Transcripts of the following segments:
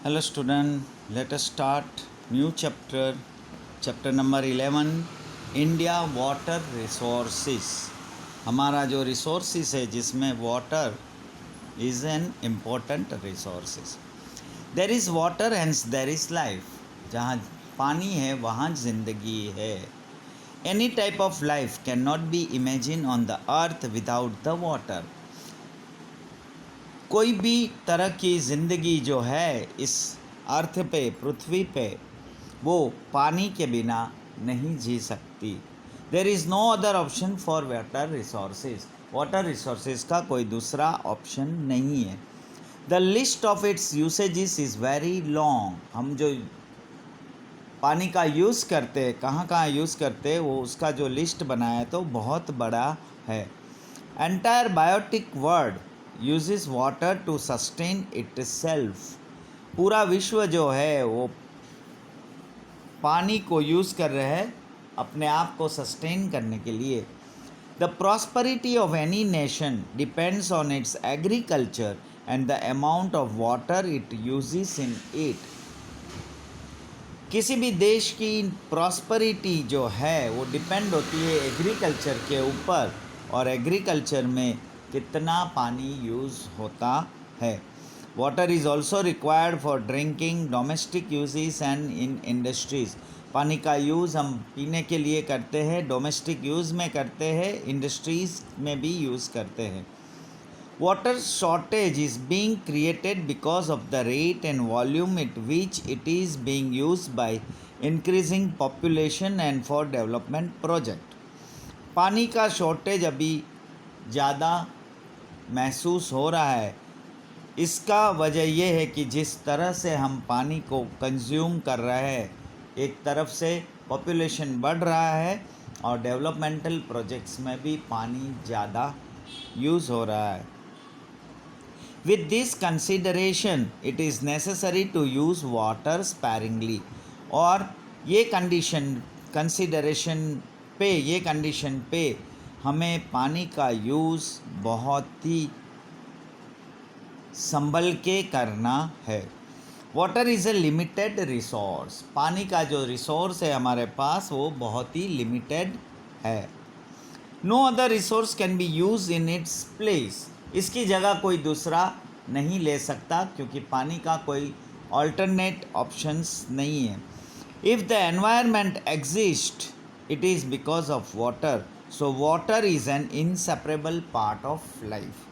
Hello student, let us start new chapter, chapter number 11, India water resources. हमारा जो resources है जिसमें water is an important resources. There is water hence there is life. जहाँ पानी है वहाँ ज़िंदगी है. Any type of life cannot be imagined on the earth without the water. कोई भी तरह की ज़िंदगी जो है इस अर्थ पे पृथ्वी पे वो पानी के बिना नहीं जी सकती. There is no other option for water resources का कोई दूसरा ऑप्शन नहीं है. The list of its usages is very long. हम जो पानी का यूज़ करते हैं कहाँ यूज़ करते हैं वो उसका जो लिस्ट बनाया है तो बहुत बड़ा है. Entire biotic world uses water to sustain itself. पूरा विश्व जो है वो पानी को यूज़ कर रहे हैं अपने आप को सस्टेन करने के लिए. The prosperity of any nation depends on it's agriculture and the amount of water it uses in it. किसी भी देश की प्रॉस्पेरिटी जो है वो डिपेंड होती है एग्रीकल्चर के ऊपर और एग्रीकल्चर में कितना पानी यूज़ होता है. Water is also required for drinking, domestic uses and in industries. पानी का यूज़ हम पीने के लिए करते हैं, डोमेस्टिक यूज़ में करते हैं, इंडस्ट्रीज़ में भी यूज़ करते हैं. Water shortage is being created because of the rate and volume at which it is being used by increasing population and for development project. पानी का शॉर्टेज अभी ज़्यादा महसूस हो रहा है. इसका वजह यह है कि जिस तरह से हम पानी को कंज्यूम कर रहे हैं, एक तरफ से पॉपुलेशन बढ़ रहा है और डेवलपमेंटल प्रोजेक्ट्स में भी पानी ज़्यादा यूज़ हो रहा है. With this consideration it is necessary to use water sparingly. और ये कंडीशन पे हमें पानी का यूज़ बहुत ही संभल के करना है. Water is a limited resource. पानी का जो रिसोर्स है हमारे पास वो बहुत ही लिमिटेड है. No other resource can be use in its place. इसकी जगह कोई दूसरा नहीं ले सकता क्योंकि पानी का कोई ऑल्टरनेट ऑप्शंस नहीं है. If the environment exist it is because of water. So water is an inseparable part of life.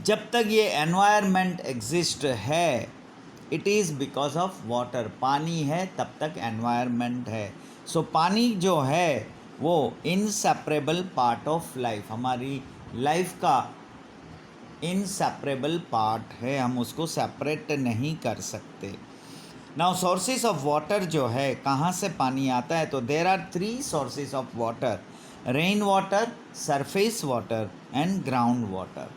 जब तक ये environment exist है it is because of water. पानी है तब तक environment है. So पानी जो है वो inseparable part of life, हमारी life का inseparable part है, हम उसको separate नहीं कर सकते. नाउ सोर्सेज ऑफ वाटर जो है कहाँ से पानी आता है तो there are 3 sources of water: rain water, surface water and ground water.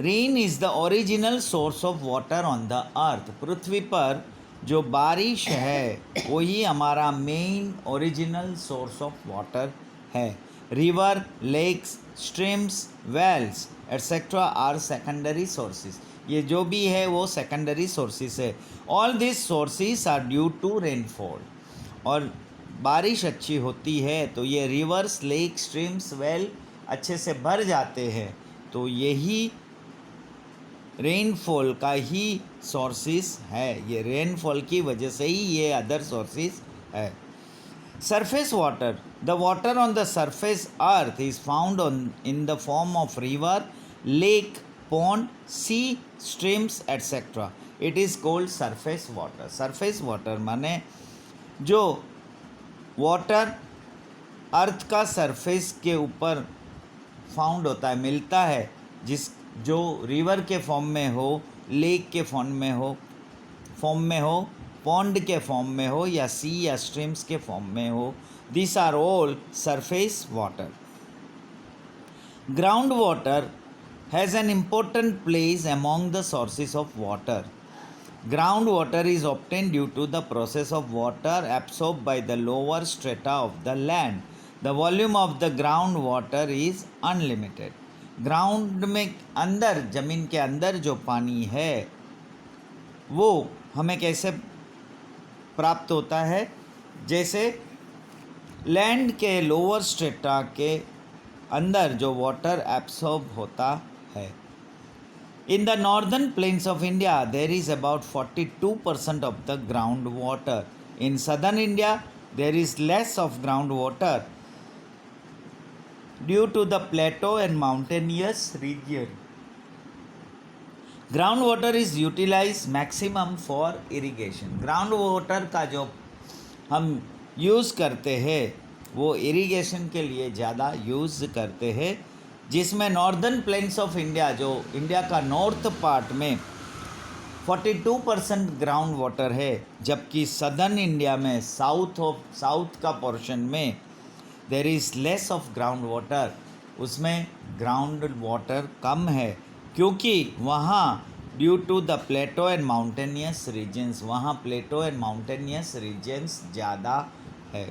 Rain is the original source of water on the earth. पृथ्वी पर जो बारिश है वही हमारा main original source of water है. River, lakes, streams, wells etcetera are secondary sources. ये जो भी है वो सेकेंडरी सोर्सेज है. All this sources are due to rainfall. और बारिश अच्छी होती है तो ये रिवर्स, लेक, स्ट्रीम्स, वेल अच्छे से भर जाते हैं तो यही रेनफॉल का ही सोर्सेज है. ये रेनफॉल की वजह से ही ये अदर सोर्सेज है. Surface water, the water on the surface earth is found in the form of river, lake, pond, sea, streams etc. It is called surface water. Surface water माने जो water अर्थ का surface के ऊपर found होता है, मिलता है, जो रिवर के फॉर्म में हो, लेक के फॉर्म में हो, पॉन्ड के फॉर्म में हो या सी या स्ट्रीम्स के फॉर्म में हो. This are all surface water. Ground water has an important place among the sources of water. Groundwater is obtained due to the process of water absorbed by the lower strata of the land. The volume of the groundwater is unlimited. Ground में अंदर, ज़मीन के अंदर जो पानी है वो हमें कैसे प्राप्त होता है? जैसे लैंड के लोअर स्ट्रेटा के अंदर जो वाटर एब्सॉर्ब होता है। In the northern plains of India, there is about 42% of the groundwater. In southern India, there is less of groundwater due to the plateau and mountainous region. Groundwater is utilized maximum for irrigation. Groundwater का जो हम use करते हैं वो irrigation के लिए ज़्यादा use करते हैं, जिसमें नॉर्दर्न प्लेन्स ऑफ इंडिया, जो इंडिया का नॉर्थ पार्ट में 42% ग्राउंड वाटर है, जबकि सदर्न इंडिया में साउथ का पोर्शन में there is less of ground water, उसमें ग्राउंड वाटर कम है, क्योंकि वहाँ due to the plateau and mountainous regions, वहाँ प्लेटो एंड माउंटेनियस रीजन्स ज़्यादा है।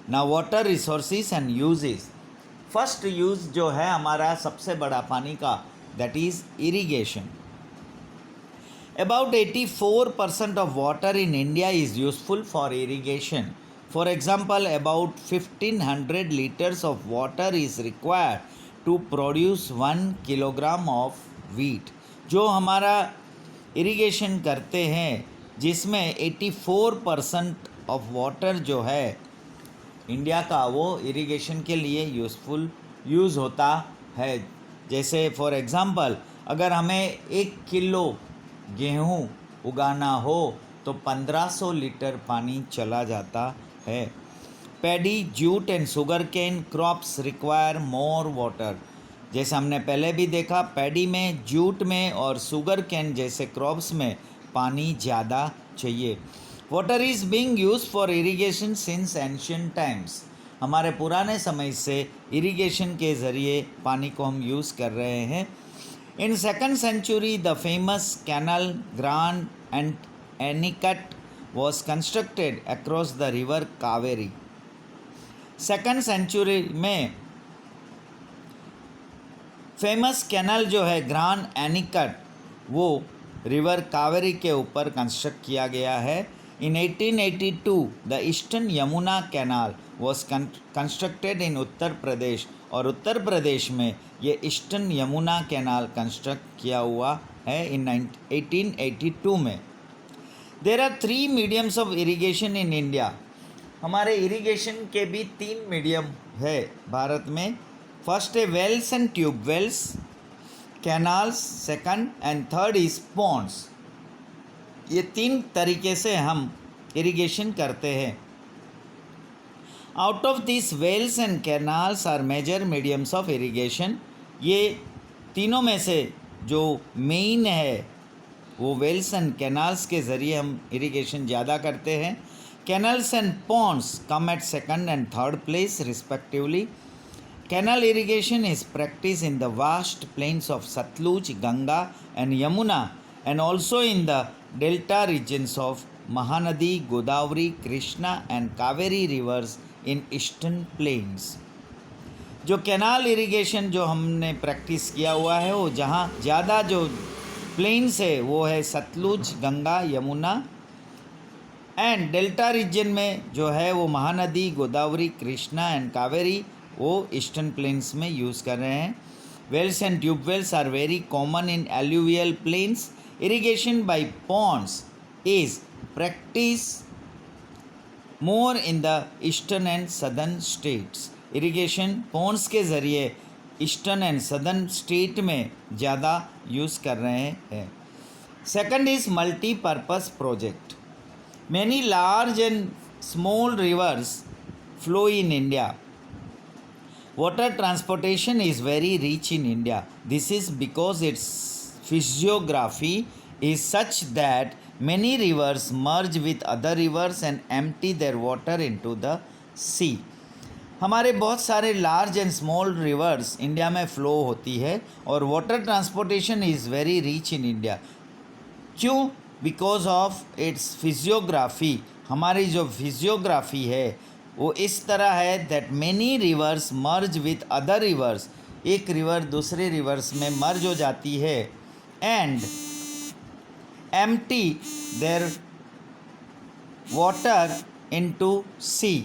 ना water resources and uses. First use जो है हमारा सबसे बड़ा पानी का, that is irrigation. About 84% of water in India is useful for irrigation. For example, about 1500 liters of water is required to produce 1 kilogram of wheat. जो हमारा irrigation करते हैं, जिसमें 84% ऑफ वाटर जो है इंडिया का, वो इरिगेशन के लिए यूज़ होता है। जैसे फॉर एग्ज़ाम्पल, अगर हमें 1 किलो गेहूँ उगाना हो तो 1500 लीटर पानी चला जाता है। Paddy, jute and sugarcane crops require more water. जैसे हमने पहले भी देखा, पैडी में, जूट में और शुगर केन जैसे क्रॉप्स में पानी ज़्यादा चाहिए। Water is being used for irrigation since ancient times. हमारे पुराने समय से इरिगेशन के ज़रिए पानी को हम यूज़ कर रहे हैं। In 2nd century, the famous canal Grand and Anicut was constructed across the river Kaveri. 2nd century में फेमस कैनल जो है ग्रांड एनिकट, वो रिवर कावेरी के ऊपर कंस्ट्रक्ट किया गया है। In 1882 the eastern Yamuna canal was constructed in Uttar Pradesh, और उत्तर प्रदेश में ये ईस्टर्न यमुना कैनाल कंस्ट्रक्ट किया हुआ है इन 1882 में। There are 3 mediums of irrigation in India. हमारे इरिगेशन के भी 3 मीडियम है भारत में। फर्स्ट है wells and tube wells, canals second, and third is ponds. ये 3 तरीके से हम इरिगेशन करते हैं। Out of this wells and canals are major mediums of irrigation. ये तीनों में से जो मेन है वो वेल्स एंड कैनाल्स के ज़रिए हम इरिगेशन ज़्यादा करते हैं। Canals and ponds come at second and third place respectively. Canal irrigation is practice in the vast plains of Sutlej, Ganga and Yamuna, and also in the delta regions of Mahanadi, Godavari, Krishna and Kaveri rivers in eastern plains. जो canal irrigation जो हमने practice किया हुआ है, वो जहाँ ज़्यादा जो प्लेन्स है वो है Sutlej, Ganga, Yamuna, and delta region में जो है वो महानदी, गोदावरी, कृष्णा एंड कावेरी, वो ईस्टर्न प्लेन्स में यूज़ कर रहे हैं। Wells and tube wells are very common in alluvial plains. Irrigation by ponds is practiced more in the eastern and southern states. Irrigation ponds के ज़रिए ईस्टर्न एंड सदर्न स्टेट में ज़्यादा use कर रहे हैं। Second is multipurpose project. Many large and small rivers flow in India. Water transportation is very rich in India. This is because its physiography is such that many rivers merge with other rivers and empty their water into the sea. हमारे बहुत सारे large and small rivers India में flow होती है, और water transportation is very rich in India. क्यों? Because of its physiography. हमारी जो फिजियोग्राफी है वो इस तरह है that many rivers merge with other rivers एक रिवर दूसरे रिवर्स में मर्ज हो जाती है and empty their water into C,